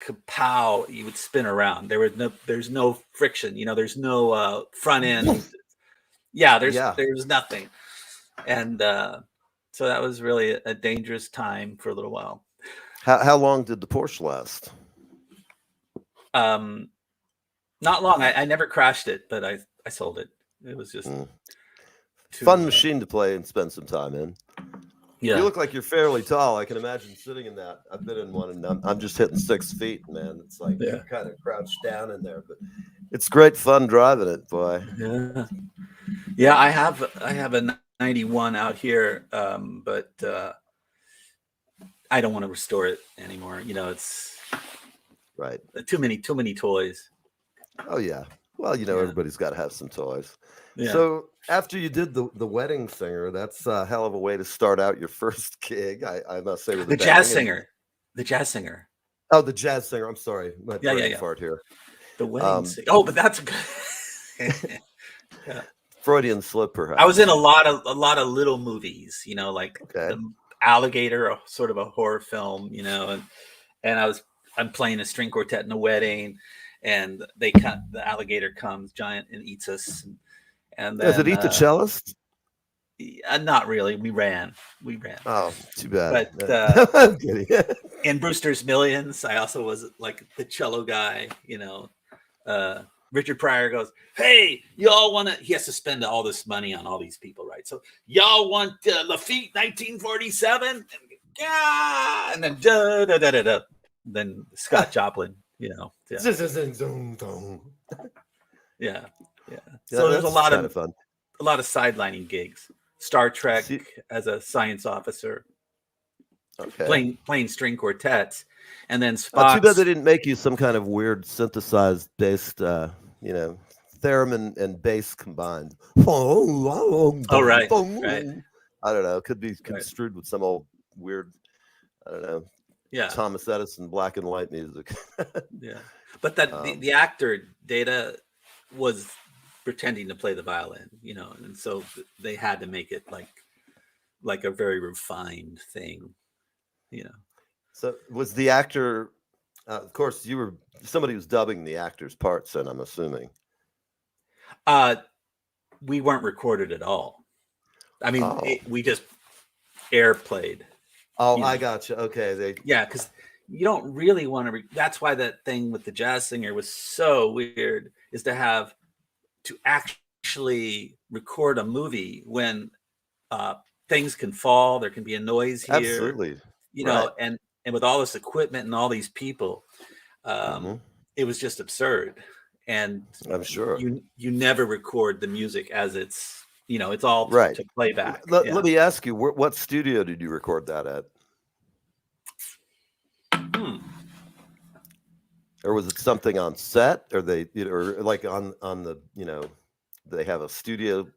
kapow, you would spin around. There's no friction, there's no front end. Yeah, Yeah. there's nothing. And so that was really a dangerous time for a little while. How long did the Porsche last? Not long. I never crashed it, but I sold it. It was just Fun machine to play and spend some time in. Yeah. You look like you're fairly tall. I can imagine sitting in that. I've been in one, and I'm just hitting 6 feet, man. It's like you're kind of crouched down in there, but it's great fun driving it, boy. Yeah. I have a 91 out here, but I don't want to restore it anymore. It's right. Too many toys. Oh yeah. Well, everybody's got to have some toys. Yeah. So after you did the wedding singer, that's a hell of a way to start out your first gig. I must say, with the jazz singer. The jazz singer. Oh, the jazz singer. I'm sorry, my brain fart here. The wedding singer. Oh, but that's good. Freudian slip, perhaps. I was in a lot of little movies, like the Alligator, sort of a horror film, and I'm playing a string quartet in a wedding, and the alligator comes giant and eats us. And then, does it eat the cellist? Not really. We ran. Oh, too bad. But I'm kidding. in Brewster's Millions, I also was like the cello guy. Richard Pryor goes, "Hey, y'all want to?" He has to spend all this money on all these people, right? So y'all want Lafitte 1947? Yeah, and then da da da da da. Then Scott Joplin, Yeah. Yeah. So there's a lot of fun. A lot of sidelining gigs. Star Trek as a science officer. Okay. Playing string quartets, and then Spock's. Too bad they didn't make you some kind of weird synthesized based, theremin and bass combined. Oh, right. I don't know. It could be construed with some old weird, I don't know. Yeah. Thomas Edison black and white music. Yeah. But the actor Data was pretending to play the violin, and so they had to make it like a very refined thing, So was the actor, of course, you were somebody who's dubbing the actor's parts, then I'm assuming. We weren't recorded at all. I mean, we just airplayed. Oh, I got you. Okay, because you don't really want to. That's why that thing with the jazz singer was so weird. Is to actually record a movie when things can fall, there can be a noise here. Absolutely. And with all this equipment and all these people, it was just absurd. And I'm sure you never record the music as it's it's all to playback. Let me ask you, what studio did you record that at? Or was it something on set, or or like on the they have a studio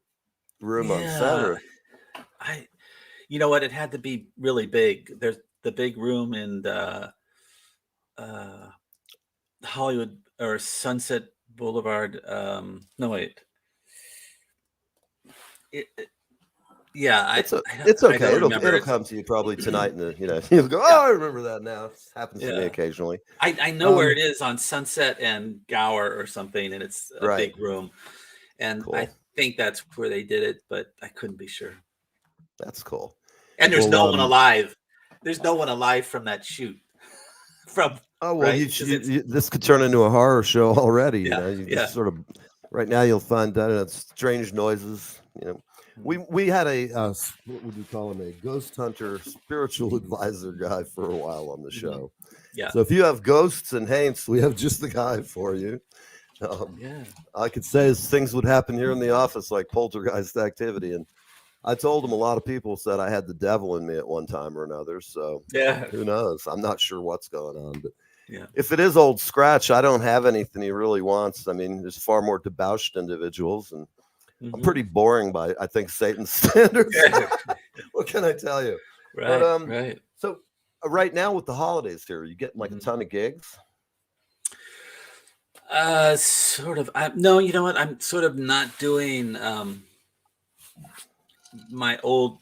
room on set, or what, it had to be really big. There's the big room in Hollywood or Sunset Boulevard. No, wait. It's okay. It'll come to you probably tonight, and you'll go, "Oh, I remember that now." It happens to me occasionally. I know where it is, on Sunset and Gower or something, and it's a big room, and I think that's where they did it, but I couldn't be sure. That's cool. And there's no one alive. There's no one alive from that shoot. This could turn into a horror show already. Just sort of right now you'll find strange noises. We had a what would you call him, a ghost hunter, spiritual advisor guy for a while on the show. Yeah. So if you have ghosts and haints, we have just the guy for you. I could say things would happen here in the office like poltergeist activity, and I told him a lot of people said I had the devil in me at one time or another. So who knows? I'm not sure what's going on, but if it is old Scratch, I don't have anything he really wants. I mean, there's far more debauched individuals, and I'm pretty boring by, I think, Satan's standards. What can I tell you? Right. So right now with the holidays here, you getting like a ton of gigs? Sort of. No, you know what? I'm sort of not doing my old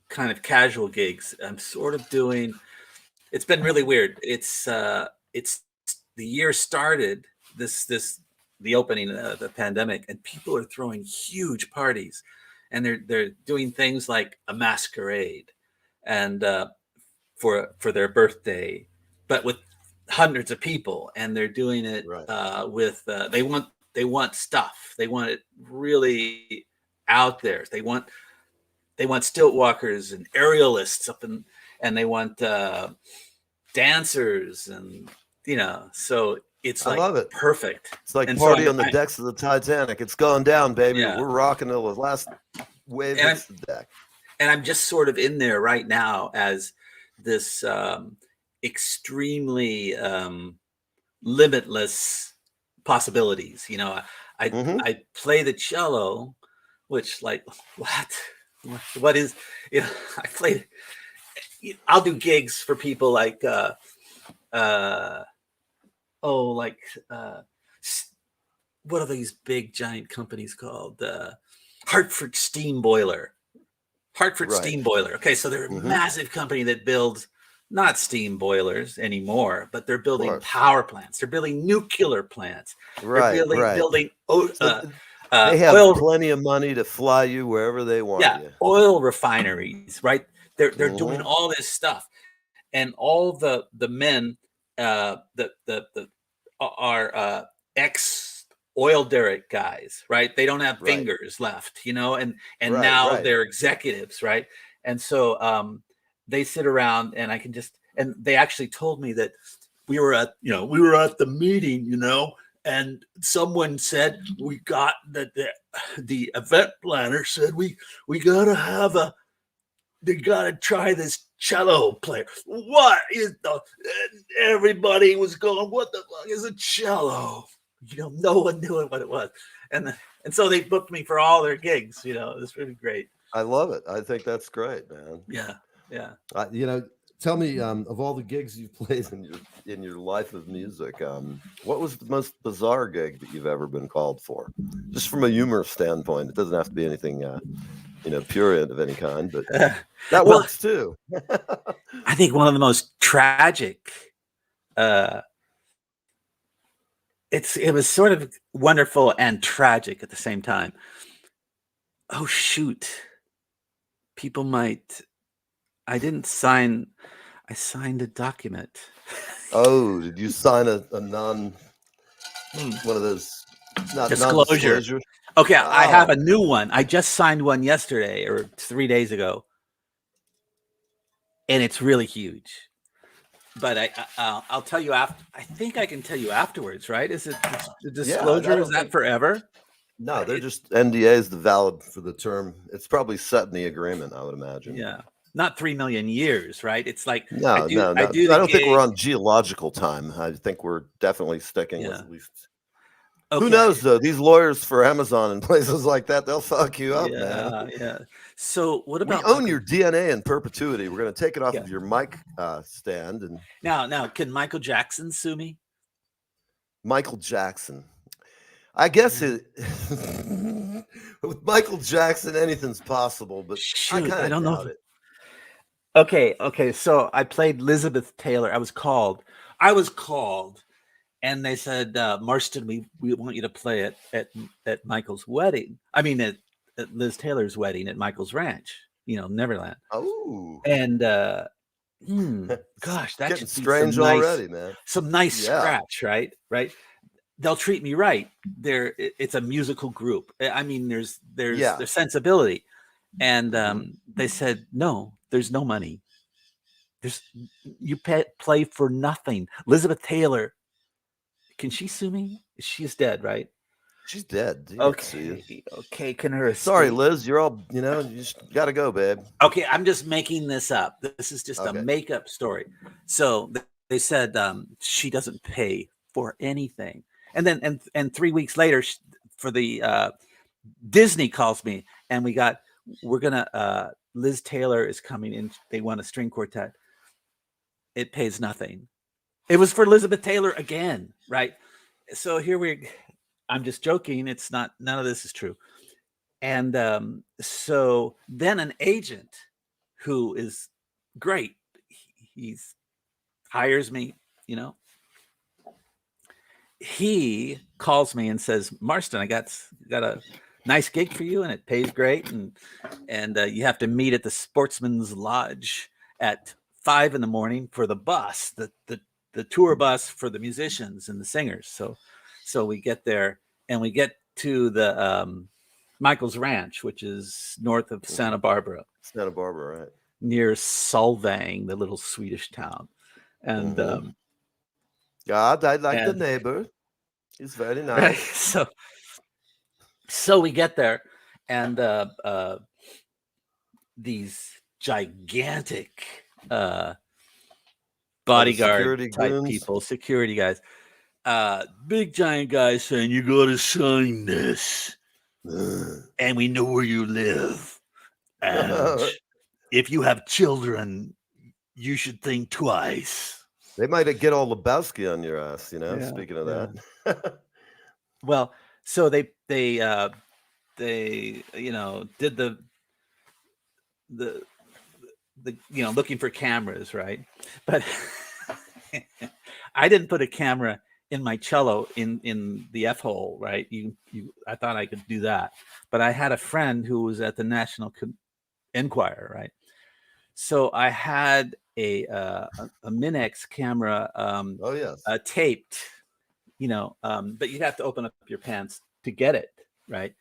kind of casual gigs. I'm sort of doing. It's been really weird. It's the year started, the opening of the pandemic, and people are throwing huge parties, and they're doing things like a masquerade, and for their birthday, but with hundreds of people, and they're doing it with they want stuff. They want it really out there. They want stilt walkers and aerialists up in, and they want dancers, and so it's like, I love it. perfect. It's like And party so on the decks of the Titanic. It's going down, baby. Yeah. We're rocking till the last wave hits the deck. And I'm just sort of in there right now as this extremely limitless possibilities. I play the cello, which, like, what is, I play, I'll do gigs for people like what are these big giant companies called? Hartford Steam Boiler. Steam Boiler. Okay, so they're a massive company that builds not steam boilers anymore, but they're building power plants. They're building nuclear plants. They're building they have plenty of money to fly you wherever they want you. Oil refineries, right? They're doing all this stuff, and all the men that are ex oil derrick guys, right? They don't have fingers left, and now they're executives, right? And so they sit around, and I can just, and they actually told me that we were at the meeting, and someone said we got that the event planner said we gotta they gotta try this cello player. What is everybody was going, what the fuck is a cello? No one knew what it was. And so they booked me for all their gigs. It was really great. I love it. I think that's great, man. Yeah. Tell me, of all the gigs you've played in your life of music, what was the most bizarre gig that you've ever been called for? Just from a humor standpoint, it doesn't have to be anything, purient of any kind, but that works too. I think one of the most tragic. It was sort of wonderful and tragic at the same time. Oh shoot! People might. I didn't sign. I signed a document. Oh, did you sign a one of those disclosure? Okay, I have a new one. I just signed one yesterday or 3 days ago, and it's really huge. But I'll tell you after. I think I can tell you afterwards, right? Is it the disclosure? Is that forever? No, they're just NDAs. The valid for the term. It's probably set in the agreement, I would imagine. Yeah. Not 3 million years, right? It's like no. I don't think we're on geological time. I think we're definitely sticking with at least. Okay. Who knows though? These lawyers for Amazon and places like that, they'll fuck you up, man. Yeah. So what about? We own your DNA in perpetuity. We're going to take it off of your mic stand. And now, can Michael Jackson sue me? Michael Jackson. I guess with Michael Jackson, anything's possible, but I don't know it. Okay. So I played Elizabeth Taylor. I was called, and they said, Marston, we want you to play it at Michael's wedding. I mean, at Liz Taylor's wedding at Michael's ranch, Neverland. Oh, and gosh, that's getting strange already, man. Some nice scratch, right? They'll treat me right. It's a musical group. I mean, there's sensibility, and they said no. There's no money. You play for nothing. Elizabeth Taylor, can she sue me? She's dead, right? She's dead. Okay. Can her escape? Sorry, Liz. You're all, you just got to go, babe. Okay. I'm just making this up. This is just a makeup story. So they said she doesn't pay for anything. And then, and 3 weeks later, for the Disney calls me, and we're gonna Liz Taylor is coming in. They want a string quartet. It pays nothing. It was for Elizabeth Taylor again, right? So I'm just joking. It's not. None of this is true. And so then an agent who is great, he hires me. he calls me and says, Marston, I got a nice gig for you, and it pays great, and you have to meet at the Sportsman's Lodge at 5 a.m. for the bus, the tour bus for the musicians and the singers. So we get there, and we get to the Michael's Ranch, which is north of Santa Barbara. Santa Barbara, right? Near Solvang, the little Swedish town. And God, I like the neighbor. He's very nice. Right? So we get there, and these gigantic bodyguard type people, security guys, big giant guys saying, you got to sign this, and we know where you live, and if you have children, you should think twice. They might get all Lebowski on your ass, you know. Speaking of that. Well, so they you know, did the you know, looking for cameras, right? But I didn't put a camera in my cello in the F hole, right? I thought I could do that, but I had a friend who was at the National Enquirer, right? So I had a Minex camera, taped, you know, but you have to open up your pants to get it, right?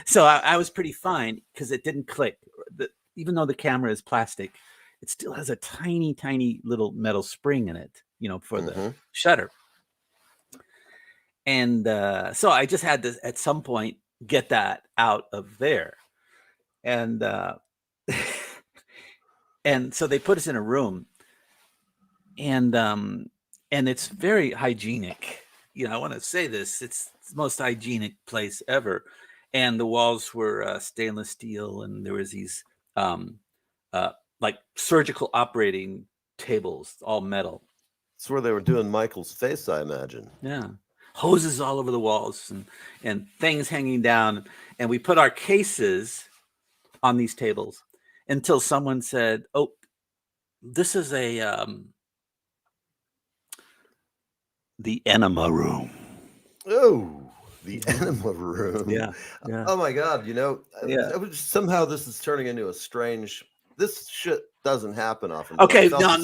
So I was pretty fine because it didn't click. Even though the camera is plastic, it still has a tiny, tiny little metal spring in it, you know, for the shutter. And so I just had to, at some point, get that out of there. And and so they put us in a room, and it's very hygienic. You know, I want to say this: it's the most hygienic place ever. And the walls were stainless steel, and there was these like surgical operating tables, all metal. That's where they were doing Michael's face, I imagine. Yeah, hoses all over the walls, and things hanging down. And we put our cases on these tables until someone said, "Oh, this is the enema room." Oh. The enema room. Yeah. Oh my God. You know, somehow this is turning into a strange. This shit doesn't happen often. Okay, no.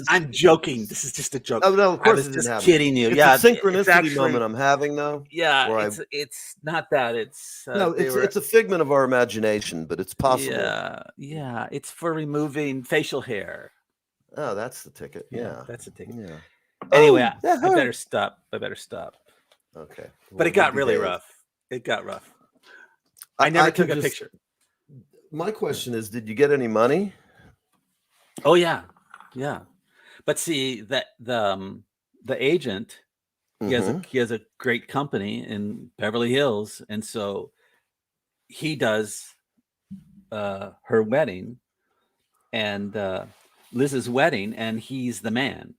I'm joking. This is just a joke. Oh no, of course I was just kidding you. It's a synchronicity moment I'm having though. Yeah, it's not that. It's it's a figment of our imagination, but it's possible. Yeah. It's for removing facial hair. Oh, that's the ticket. Yeah, that's the ticket. Yeah. Anyway, I better stop. Okay. But it got really rough. I never took a picture. My question is, did you get any money? Oh yeah. But see that the agent, he has a great company in Beverly Hills, and so he does her wedding and Liz's wedding, and he's the man.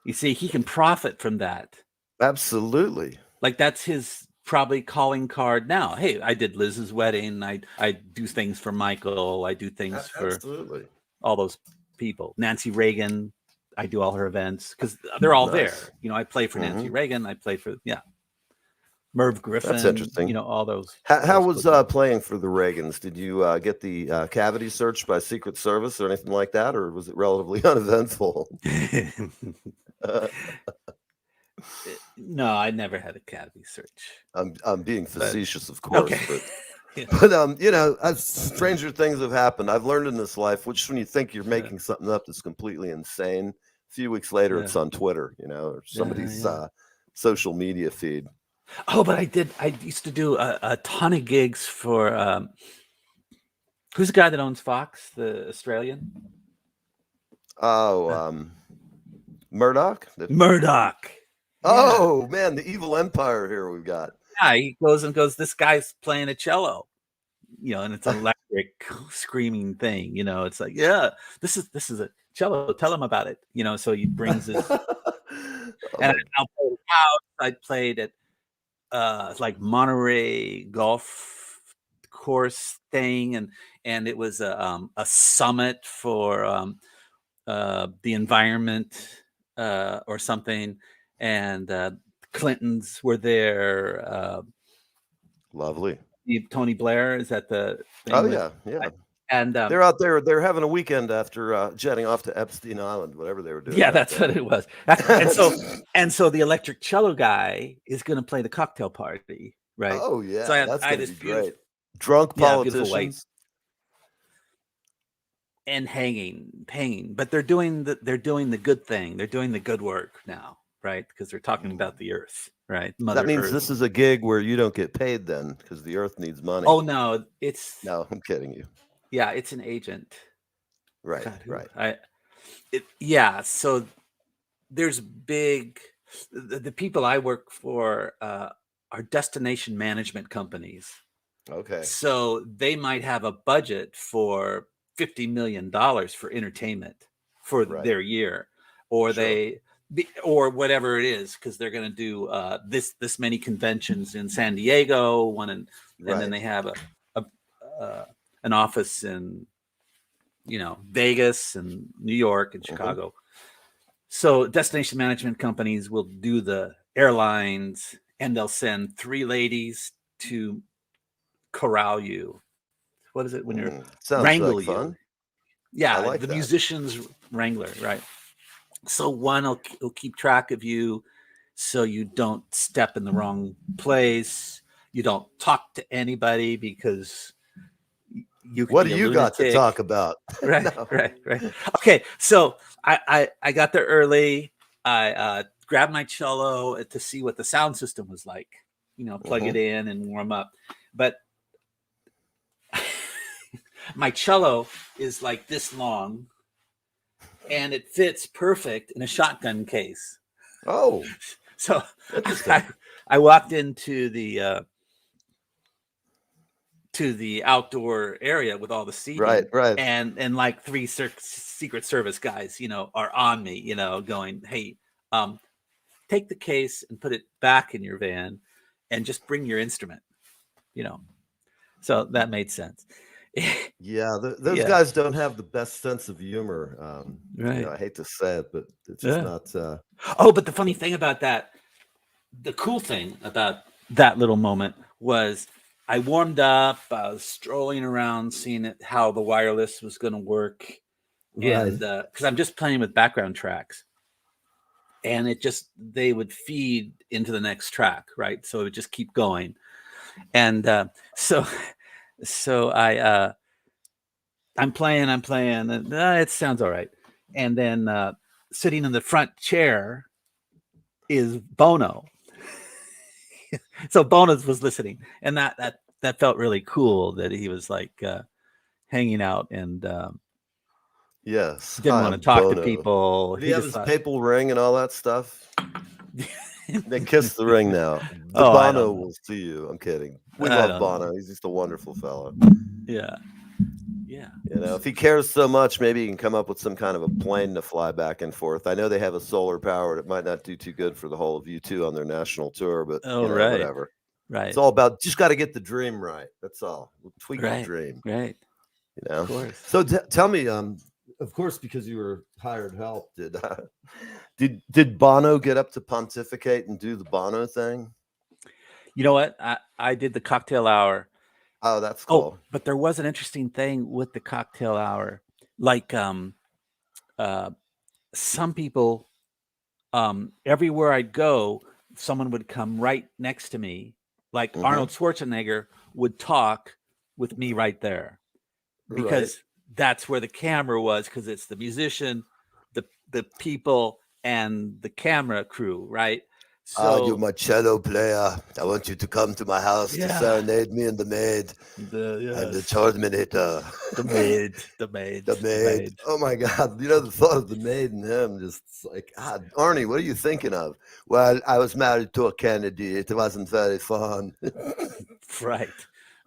You see, he can profit from that. Absolutely. Like that's his probably calling card now. Hey, I did Liz's wedding. I do things for Michael. I do things for all those people. Nancy Reagan, I do all her events because they're all there. You know, I play for Nancy Reagan. I play for Merv Griffin. That's interesting. You know, all those. How was playing for the Reagans? Did you get the cavity searched by Secret Service or anything like that, or was it relatively uneventful? No, I never had a cavity search. I'm being facetious, of course. Okay. But you know, stranger things have happened. I've learned in this life, which when you think you're making something up that's completely insane, a few weeks later it's on Twitter, you know, or somebody's social media feed. Oh, but I used to do a ton of gigs for who's the guy that owns Fox, the Australian? Oh, Murdoch. Murdoch. Oh man, the evil empire here we've got. Yeah, he goes, this guy's playing a cello, you know, and it's an electric screaming thing, you know. It's like, this is a cello. Tell him about it, you know. So he brings his, and I played at like Monterey golf course thing, and it was a summit for the environment. or something, and Clintons were there. Lovely. Tony Blair is at the thing. Oh yeah, yeah. And they're out there. They're having a weekend after jetting off to Epstein Island, whatever they were doing. Yeah, that's what it was. And so the electric cello guy is going to play the cocktail party, right? Oh yeah, so that's going to be great. Drunk politicians and hanging, but they're doing the good thing. They're doing the good work now, right? Because they're talking about the Earth, right? That means this is a gig where you don't get paid then, because the Earth needs money. Oh no, no, I'm kidding you. Yeah, it's an agent. Right, right. So there's the people I work for are destination management companies. Okay. So they might have a budget for $50 million for entertainment for their year, or or whatever it is, because they're going to do this many conventions in San Diego, and then they have an office in Vegas and New York and Chicago. So destination management companies will do the airlines, and they'll send 3 ladies to corral you. What is it when you're wrangle like fun. Yeah, like the musician's wrangler, right? So one will keep track of you, so you don't step in the wrong place. You don't talk to anybody because what do you got to talk about? Right, right. Okay, so I got there early. I grabbed my cello to see what the sound system was like. Plug it in and warm up. But my cello is like this long, and it fits perfect in a shotgun case. Oh, so I walked into the outdoor area with all the seating, right, and like 3 Secret Service guys, are on me, going, "Hey, take the case and put it back in your van, and just bring your instrument," So that made sense. Yeah, those guys don't have the best sense of humor. Right. I hate to say it, but it's just not. Oh, but the funny thing about that, the cool thing about that little moment was I warmed up. I was strolling around, seeing how the wireless was going to work, and because I'm just playing with background tracks, and they would feed into the next track, right? So it would just keep going, and so I'm playing, and it sounds all right. And then sitting in the front chair is Bono. So Bono was listening, and that felt really cool that he was like hanging out, and yes, didn't want to talk to people. Did he have his papal ring and all that stuff? They kiss the ring now. Bono will see you. I'm kidding. We love Bono. He's just a wonderful fellow. Yeah. If he cares so much, maybe he can come up with some kind of a plane to fly back and forth. I know they have a solar powered. It might not do too good for the whole of U2 on their national tour, but whatever. Right. It's all about just got to get the dream right. That's all. We'll tweak the dream. Right. Of course. So tell me, of course, because you were hired help, did Bono get up to pontificate and do the Bono thing? You know what? I did the cocktail hour. Oh, that's cool. Oh, but there was an interesting thing with the cocktail hour. Like some people, everywhere I'd go, someone would come right next to me. Like Arnold Schwarzenegger would talk with me right there, because that's where the camera was, because it's the musician, the people, and the camera crew, right? So you're my cello player. I want you to come to my house to serenade me and the maid. And the Terminator. The maid. Oh my God. The thought of the maid and him, just like, God, Arnie, what are you thinking of? Well, I was married to a Kennedy. It wasn't very fun. Right.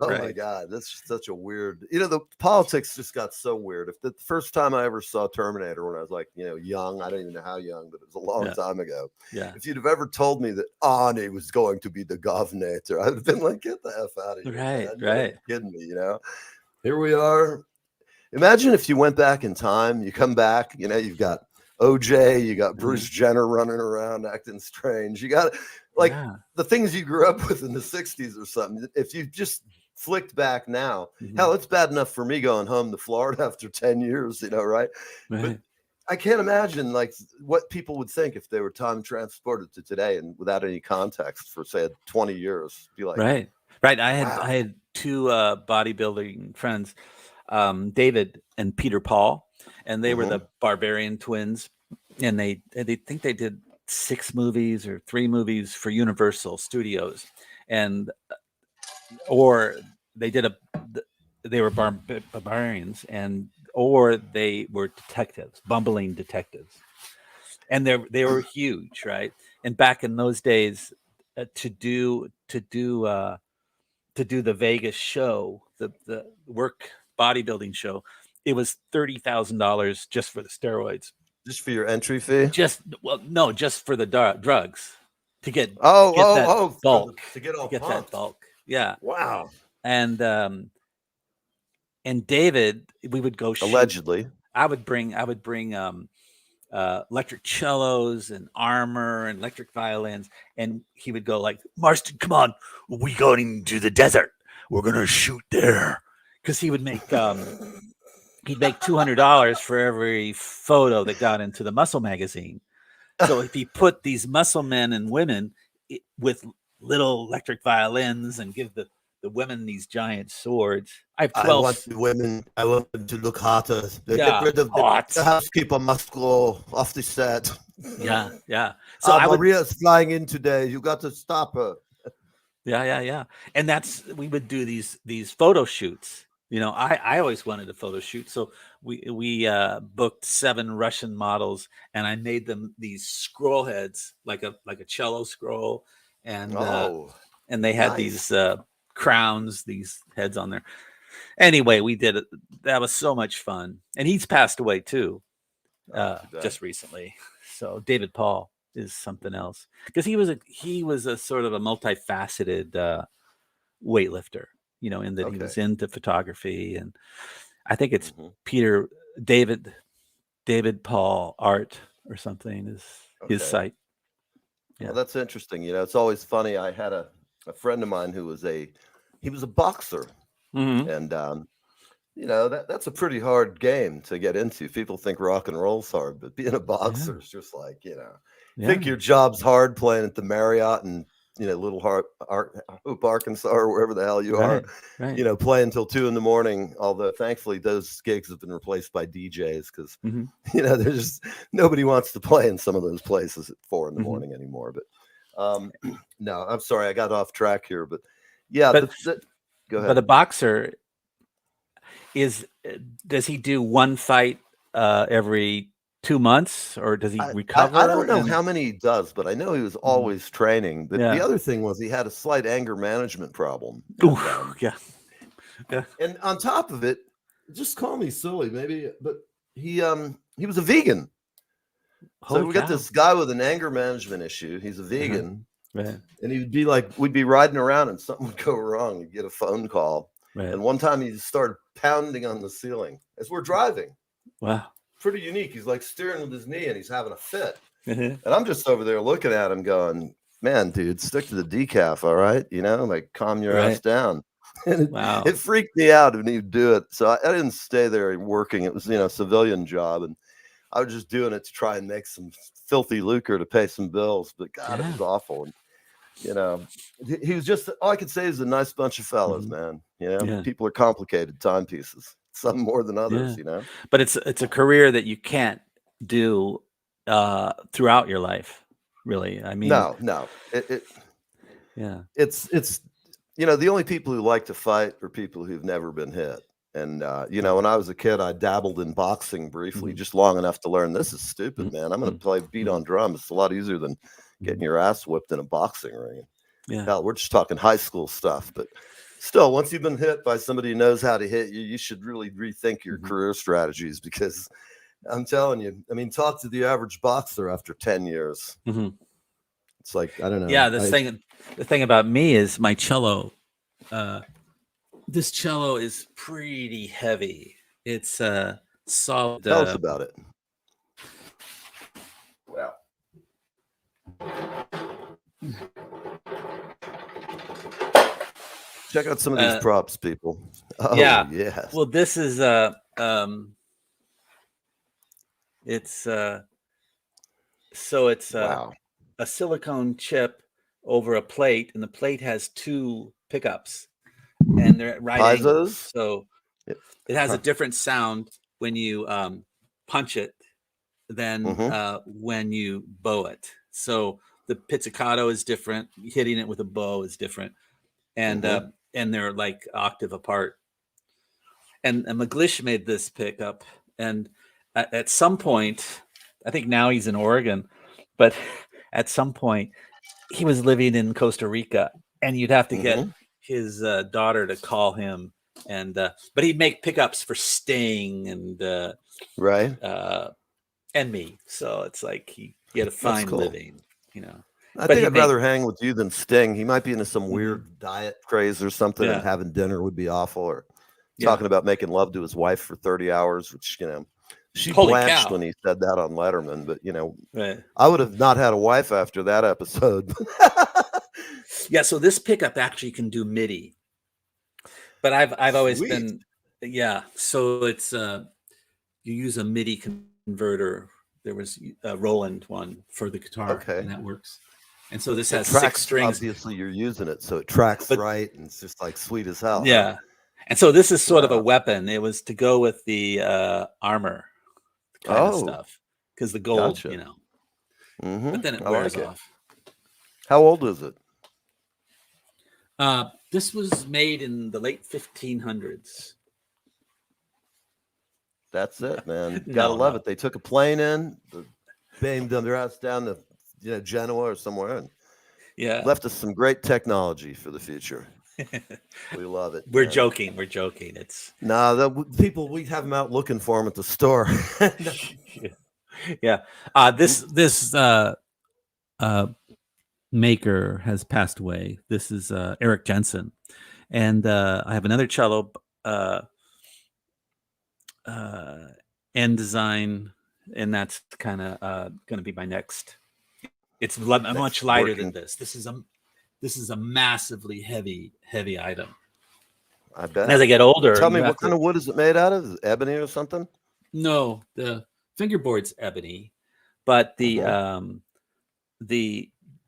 Oh my God, that's just such a weird. The politics just got so weird. If the first time I ever saw Terminator when I was like, young, I don't even know how young, but it was a long time ago. Yeah. If you'd have ever told me that Arnie was going to be the governor, I would have been like, get the F out of here. Right. You're kidding me, Here we are. Imagine if you went back in time, you come back, you've got OJ, you got Bruce Jenner running around acting strange. You got like the things you grew up with in the 60s or something. If you just flicked back now, hell, it's bad enough for me going home to Florida after 10 years, right? But I can't imagine like what people would think if they were time transported to today and without any context for say 20 years. Be like, right. I had two bodybuilding friends, David and Peter Paul, and they were the Barbarian twins, and they think they did 6 movies or 3 movies for Universal Studios, and or they did they were barbarians, or they were detectives, bumbling detectives, and they were huge, right? And back in those days, to do the Vegas show, the work bodybuilding show, it was $30,000 just for the steroids. Just for your entry fee? Just for the drugs to get bulk. To get that bulk. Yeah. Wow. And David, we would go shoot. Allegedly. I would bring electric cellos and armor and electric violins, and he would go like, Marston, come on, we going to the desert. We're gonna shoot there, because he would make he'd make $200 for every photo that got into the Muscle magazine. So if he put these muscle men and women with little electric violins and give the women these giant swords. I have 12. I want the women. I want them to look hotter. Get rid of the housekeeper must go off the set. Yeah. So Maria's flying in today. You got to stop her. Yeah. And we would do these photo shoots. I always wanted a photo shoot, so we booked 7 Russian models, and I made them these scroll heads, like a cello scroll, and they had these crowns, these heads on there. Anyway, we did it. That was so much fun, and he's passed away too, just recently. So David Paul is something else, because he was a sort of a multifaceted weightlifter. In that he was into photography, and I think it's David Paul Art or something is his site. Yeah, well, that's interesting. It's always funny. I had a friend of mine who was a boxer, and that's a pretty hard game to get into. People think rock and roll's hard, but being a boxer is just like think your job's hard playing at the Marriott and Little Hope, Arkansas, or wherever the hell you are, playing until 2 a.m. Although thankfully those gigs have been replaced by DJs, because there's just nobody wants to play in some of those places at 4 a.m. anymore. But no, I'm sorry, I got off track here. But yeah, go ahead. But a boxer does he do one fight every 2 months, or does he recover? I don't know how many he does, but I know he was always training. The other thing was he had a slight anger management problem. Yeah. And on top of it, just call me silly, maybe, but he was a vegan. So we got this guy with an anger management issue. He's a vegan, and he'd be like, we'd be riding around and something would go wrong. He'd get a phone call, and one time he started pounding on the ceiling as we're driving. Wow. Pretty unique. He's like steering with his knee and he's having a fit. And I'm just over there looking at him going, man, dude, stick to the decaf. All right. Like calm your ass down. And it freaked me out when he'd do it. So I didn't stay there working. It was, a civilian job. And I was just doing it to try and make some filthy lucre to pay some bills. But God, it was awful. And, he was just, all I could say is a nice bunch of fellas, man. People are complicated timepieces. Some more than others, But it's a career that you can't do throughout your life, really. I mean, no. It's the only people who like to fight are people who've never been hit. And when I was a kid, I dabbled in boxing briefly, just long enough to learn this is stupid, man. I'm going to play beat on drums. It's a lot easier than getting your ass whipped in a boxing ring. Hell, we're just talking high school stuff, but still, once you've been hit by somebody who knows how to hit you, you should really rethink your career strategies, because I'm telling you, I mean, talk to the average boxer after 10 years. It's like, I don't know. Yeah, the thing about me is my cello. This cello is pretty heavy. It's solid. Tell us about it. Check out some of these props, people. Oh, yeah. yes. Well, this is it's so it's Wow. a silicone chip over a plate, and the plate has two pickups, and they're at right angles. Piezo's? So Yep. it has a different sound when you punch it than when you bow it. So the pizzicato is different. Hitting it with a bow is different, and they're like octave apart. And McGlish made this pickup, and at some point, I think now he's in Oregon, but at some point he was living in Costa Rica, and you'd have to get his daughter to call him, and but he'd make pickups for Sting and right and me. So it's like he had a fine living, you know. I think I'd rather hang with you than Sting. He might be into some weird diet craze or something, and having dinner would be awful. Or talking about making love to his wife for 30 hours, which, you know, she blanched when he said that on Letterman. But, you know, I would have not had a wife after that episode. Yeah, so this pickup actually can do MIDI. But I've always been, so it's you use a MIDI converter. There was a Roland one for the guitar, and that works. And so this has 6 strings. Obviously, you're using it, so it tracks right, and it's just like sweet as hell. Yeah. And so this is sort of a weapon. It was to go with the armor kind of stuff, because the gold, you know. But then it wears off. How old is it? This was made in the late 1500s. That's it, man. Gotta love it. They took a plane in, beamed them down to Genoa or somewhere, and left us some great technology for the future. We love it. We're joking. It's the people, we have them out looking for them at the store. This maker has passed away. This is Eric Jensen, and I have another cello end design, and that's kind of going to be my next. It's much lighter than this. This is a massively heavy item. I bet. And as I get older, tell me, what kind of wood is it made out of? Is it ebony or something? No, the fingerboard's ebony, but the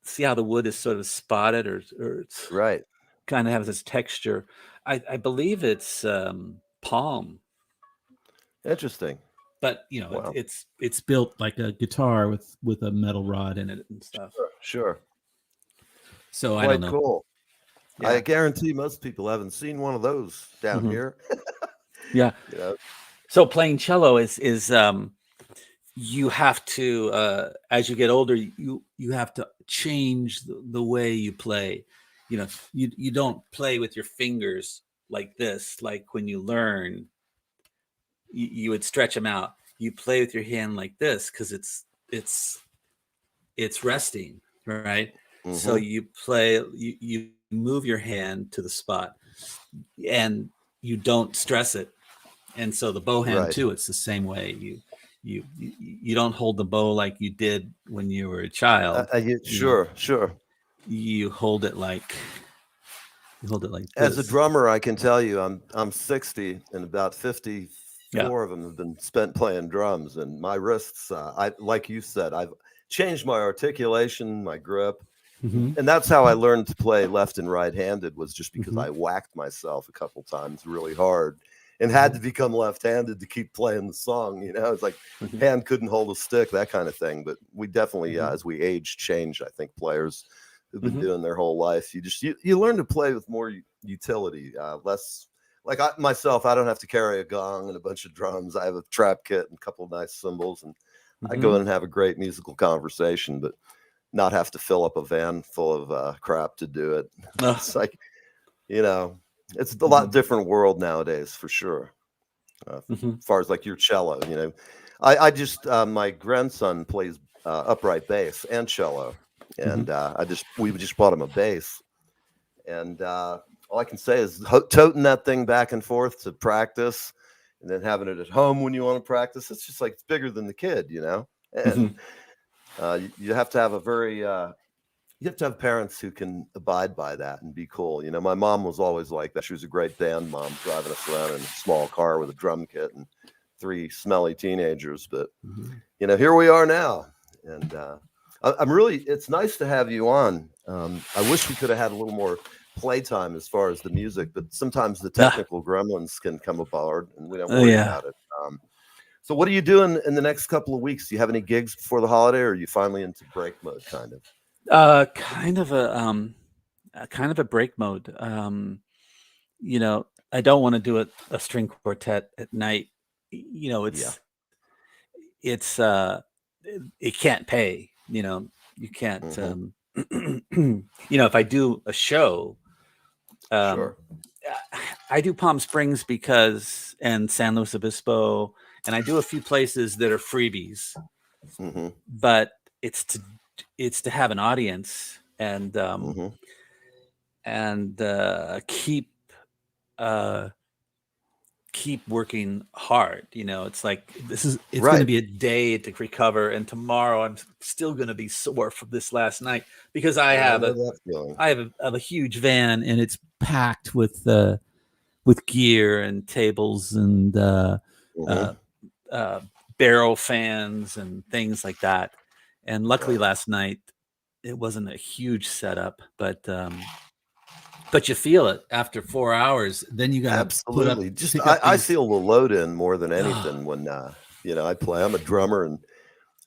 see how the wood is sort of spotted or it's kind of has this texture. I believe it's palm. Interesting. But you know, it's built like a guitar with a metal rod in it and stuff. Sure. So I don't know. Cool. Yeah. I guarantee most people haven't seen one of those down here. Yeah. So playing cello is you have to as you get older, you have to change the way you play. You know, you don't play with your fingers like this. Like when you learn, you would stretch them out. You play with your hand like this because it's resting, right? So you play, you move your hand to the spot, and you don't stress it. And so the bow hand too, it's the same way. You don't hold the bow like you did when you were a child. Sure. You hold it like this. As a drummer, I can tell you, I'm 60, and about 54 of them have been spent playing drums, and my wrists, like you said, I've changed my articulation, my grip. And that's how I learned to play left and right-handed, was just because I whacked myself a couple times really hard and had to become left-handed to keep playing the song. You know, it's like hand couldn't hold a stick, that kind of thing. But we definitely, as we age, change. I think players who've been doing their whole life, you learn to play with more utility, less. Like myself, I don't have to carry a gong and a bunch of drums. I have a trap kit and a couple of nice cymbals, and I go in and have a great musical conversation, but not have to fill up a van full of crap to do it. It's like, it's a lot different world nowadays, for sure. As far as like your cello, I just my grandson plays upright bass and cello, and we just bought him a bass, and all I can say is toting that thing back and forth to practice, and then having it at home when you want to practice. It's just like it's bigger than the kid, and you have to have a very you have to have parents who can abide by that and be cool. You know, my mom was always like that. She was a great band mom, driving us around in a small car with a drum kit and 3 smelly teenagers. But, you know, here we are now. And it's nice to have you on. I wish we could have had a little more playtime as far as the music, but sometimes the technical gremlins can come aboard and we don't worry about it. So what are you doing in the next couple of weeks? Do you have any gigs before the holiday, or are you finally into break mode kind of? Kind of a break mode. You know, I don't want to do a string quartet at night. You know, it can't pay. You know, you can't. You know, if I do a show, Sure. I do Palm Springs and San Luis Obispo, and I do a few places that are freebies, but it's to have an audience and keep working hard. You know, it's like it's going to be a day to recover, and tomorrow I'm still going to be sore from this last night because I have a huge van and it's packed with gear and tables and barrel fans and things like that. And luckily last night it wasn't a huge setup, but you feel it after 4 hours. Then you got absolutely just I feel the load in more than anything when you know, I play. I'm a drummer and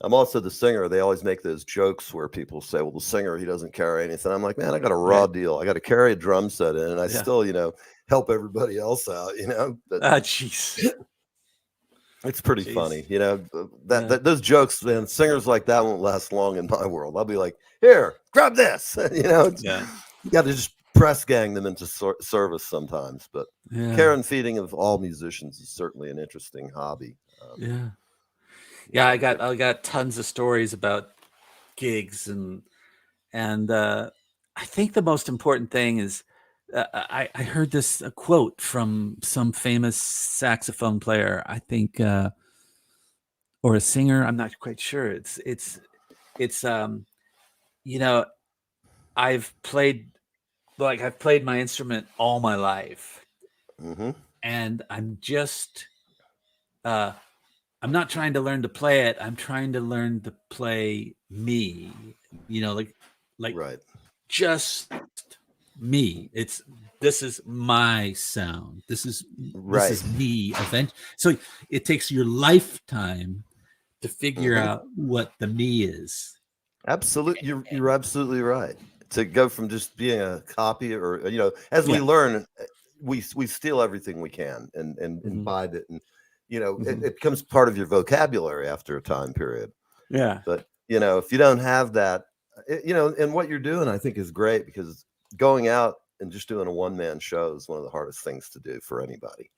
I'm also the singer. They always make those jokes where people say, well, the singer, he doesn't carry anything. I'm like, man, I got a raw deal. I got to carry a drum set in, and I still, you know, help everybody else out, you know. Jeez. It's pretty funny, you know, that those jokes, man, singers like that won't last long in my world. I'll be like, here, grab this, you know. You got to just press gang them into service sometimes, but care and feeding of all musicians is certainly an interesting hobby. I got tons of stories about gigs and I think the most important thing is I heard this a quote from some famous saxophone player, I think, or a singer. I'm not quite sure. It's you know, I've played my instrument all my life, and I'm just I'm not trying to learn to play it. I'm trying to learn to play me. You know, like just me. This is my sound. This is me. So it takes your lifetime to figure out what the me is. Absolutely, you're absolutely right. To go from just being a copy, or you know, as we learn, we steal everything we can and imbibe it, and you know, it becomes part of your vocabulary after a time period. But you know, if you don't have that, you know, and what you're doing, I think, is great, because going out and just doing a one-man show is one of the hardest things to do for anybody.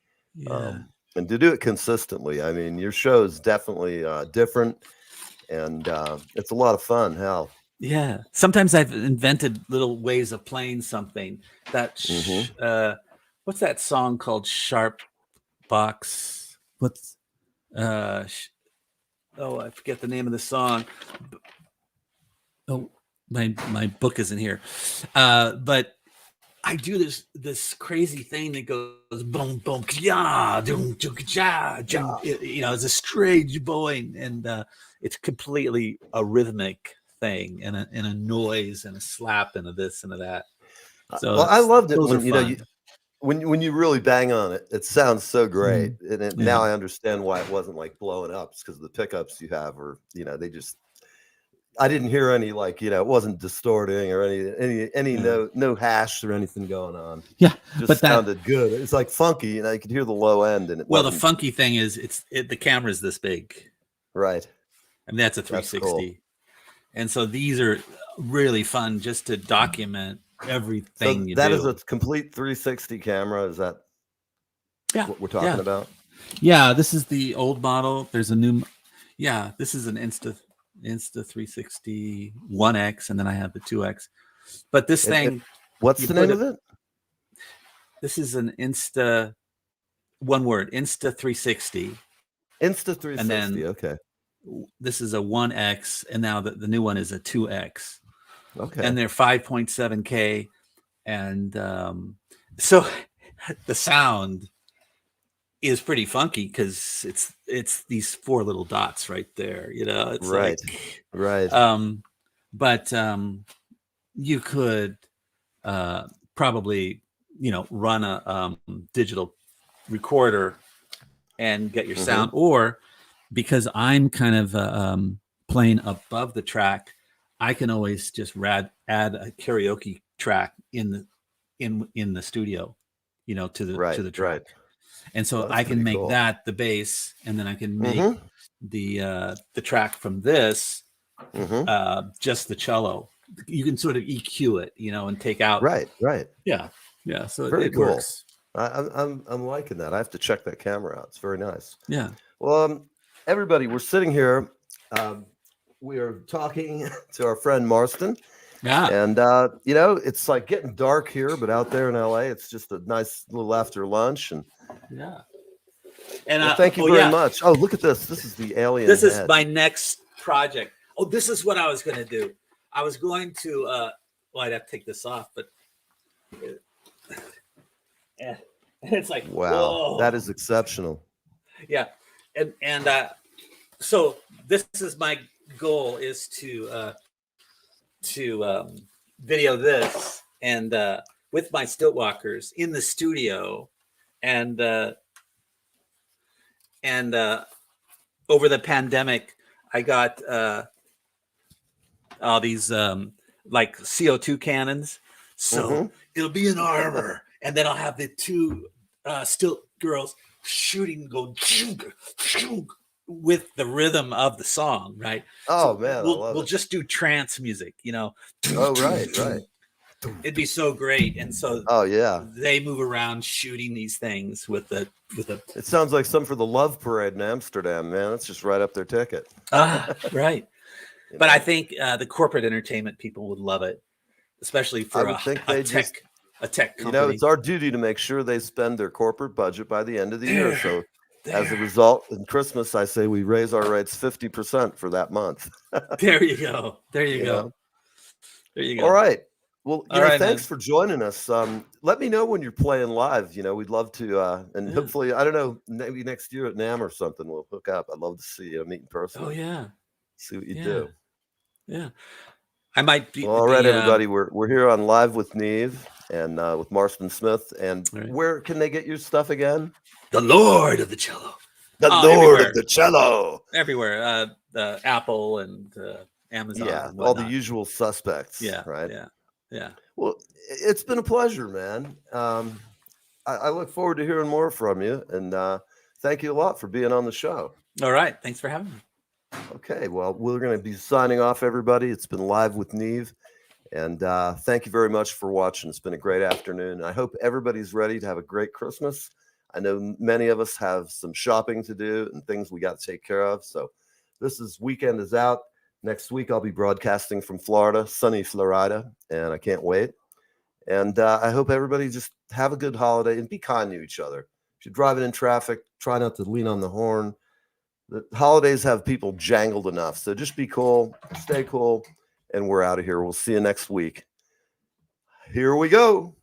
And to do it consistently, I mean, your show is definitely different, and it's a lot of fun. Hell, sometimes I've invented little ways of playing something. What's that song called? Sharp Box. What's I forget the name of the song. Oh, my book isn't here. But I do this crazy thing that goes boom boom ja doom ja ja. You know, it's a strange bowing, and it's completely a rhythmic thing, and a noise and a slap and a this and a that. So I loved it when you know when you really bang on it. It sounds so great, and now I understand why it wasn't like blowing up. It's because the pickups you have are, you know, they just. I didn't hear any, like, you know, it wasn't distorting or any no hash or anything going on. Just sounded good. It's like funky, you know, you could hear the low end. And the funky thing is the camera's this big, right? And that's a 360. That's cool. And so these are really fun just to document everything so you that do. Is a complete 360 camera. Is that what we're talking about? Yeah, this is the old model. There's a new, this is an Insta 360 1X, and then I have the 2X. But this thing, what's the name of it? This is an Insta, one word, Insta 360. Insta 360, and then okay. This is a 1X, and now the new one is a 2X. Okay. And they're 5.7K. And so the sound is pretty funky because it's these 4 little dots right there. It's right. But you could probably run a digital recorder and get your sound, or because I'm kind of playing above the track, I can always just add a karaoke track in the studio, to the track. Right. And so I can make that the bass, and then I can make the track from this just the cello. You can sort of EQ it, and take out. Right. Yeah. So very it cool. works. I'm liking that. I have to check that camera out. It's very nice. Yeah. Well, everybody, we're sitting here. We are talking to our friend Marston. Yeah. And it's like getting dark here, but out there in LA, it's just a nice little after lunch. And yeah. And thank you very much. Oh, look at this. This is the alien. This is my next project. Oh, this is what I was going to do. I was going to, well, I'd have to take this off, but it's like, wow, whoa. That is exceptional. Yeah. And so this is my goal, is to video this and with my stilt walkers in the studio, and over the pandemic I got all these like CO2 cannons, so it'll be an armor, and then I'll have the 2 stilt girls shooting, go with the rhythm of the song, right? Oh, so man, we'll just do trance music, Oh, right. It'd be so great. And so they move around shooting these things with the It sounds like some for the Love Parade in Amsterdam, man. That's just right up their ticket. Right. But I think the corporate entertainment people would love it, especially for a tech company. It's our duty to make sure they spend their corporate budget by the end of the year. So as a result, in Christmas, I say we raise our rates 50% for that month. There you go. There you go. All right. Well, thanks for joining us. Let me know when you're playing live. We'd love to, and hopefully, I don't know, maybe next year at NAMM or something, we'll hook up. I'd love to see you, meet in person. Oh, yeah. See what you do. Yeah. I might be. All right, everybody. We're here on Live with Neve and with Marston Smith. And where can they get your stuff again? The Lord of the Cello. The Lord of the Cello. Everywhere. The Apple and Amazon. Yeah, and all the usual suspects. Yeah. Right. Yeah. Well, it's been a pleasure, man. I look forward to hearing more from you. And thank you a lot for being on the show. All right. Thanks for having me. Okay. Well, we're going to be signing off, everybody. It's been Live with Neve. And thank you very much for watching. It's been a great afternoon. I hope everybody's ready to have a great Christmas. I know many of us have some shopping to do and things we got to take care of. So weekend is out. Next week, I'll be broadcasting from Florida, sunny Florida, and I can't wait. And I hope everybody just have a good holiday and be kind to each other. If you're driving in traffic, try not to lean on the horn. The holidays have people jangled enough. So just be cool, stay cool, and we're out of here. We'll see you next week. Here we go.